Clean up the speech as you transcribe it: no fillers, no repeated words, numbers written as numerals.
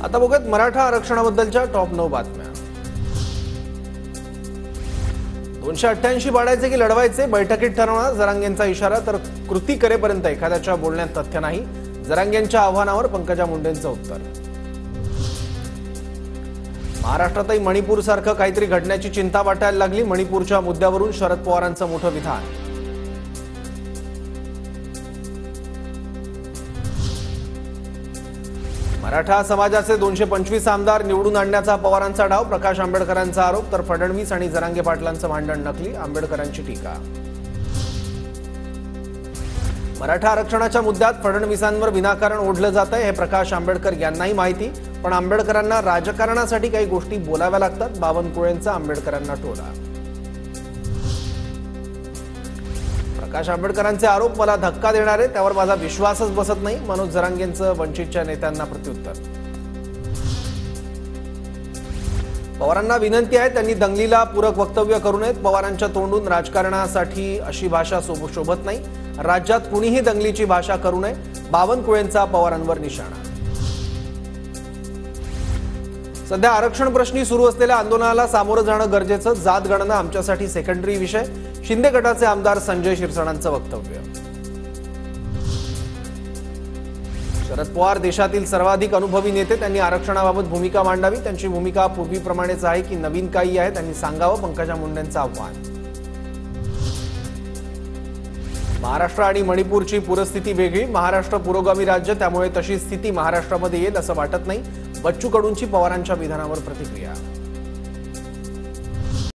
आता बघूयात मराठा आरक्षणाबद्दलच्या टॉप 9 बातम्या। 288 पाडायचे की लढवायचे, बैठकीत ठरवणार जरांगेंचा इशारा, तर कृती करेपर्यंत एखाद्याच्या बोलण्यात तथ्य नाही, जरांगेंच्या आव्हानावर पंकजा मुंडेंचं उत्तर। महाराष्ट्रातही मणिपूर सारखं काहीतरी घडण्याची चिंता वाटायला लागली, मणिपूरच्या मुद्द्यावरून शरद पवारांचं मोठं विधान। मराठा समाजाचे 225 आमदार निवडून आणण्याचा पवारांचा डाव, प्रकाश आंबेडकरांचा आरोप, तर फडणवीस आणि जरांगे पाटलांचं भांडण नकली, आंबेडकरांची टीका। मराठा आरक्षणाच्या मुद्द्यात फडणवीसांवर विनाकारण ओढलं जात आहे हे प्रकाश आंबेडकर यांनाही माहिती, पण आंबेडकरांना राजकारणासाठी काही गोष्टी बोलाव्या लागतात, बावनकुळेंचा आंबेडकरांना टोला। प्रकाश आंबेडकरांचे आरोप मला धक्का देणारे, त्यावर माझा विश्वासच बसत नाही, मनोज जरांगेंचं वंचितच्या नेत्यांना प्रत्युत्तर। पवारांना विनंती आहे त्यांनी दंगलीला पूरक वक्तव्य करू नयेत, पवारांच्या तोंडून राजकारणासाठी अशी भाषा शोभत नाही, राज्यात कुणीही दंगलीची भाषा करू नये, बावनकुळेंचा पवारांवर निशाणा। सध्या आरक्षण प्रश्नी सुरू असलेल्या आंदोलनाला सामोरं जाणं गरजेचं, जात गणना आमच्यासाठी सेकंडरी विषय, शिंदे गटाचे आमदार संजय शिरसाणांचं वक्तव्य। शरद पवार देशातील सर्वाधिक अनुभवी नेते, त्यांनी आरक्षणाबाबत भूमिका मांडावी, त्यांची भूमिका पूर्वीप्रमाणेच आहे की नवीन काही आहे त्यांनी सांगावं, पंकजा मुंडेंचं आव्हान। महाराष्ट्र आणि मणिपूरची पूरस्थिती वेगळी, महाराष्ट्र पुरोगामी राज्य, त्यामुळे तशी स्थिती महाराष्ट्रामध्ये येईल असं वाटत नाही, बच्चू कडूंची पवारांच्या विधानावर प्रतिक्रिया।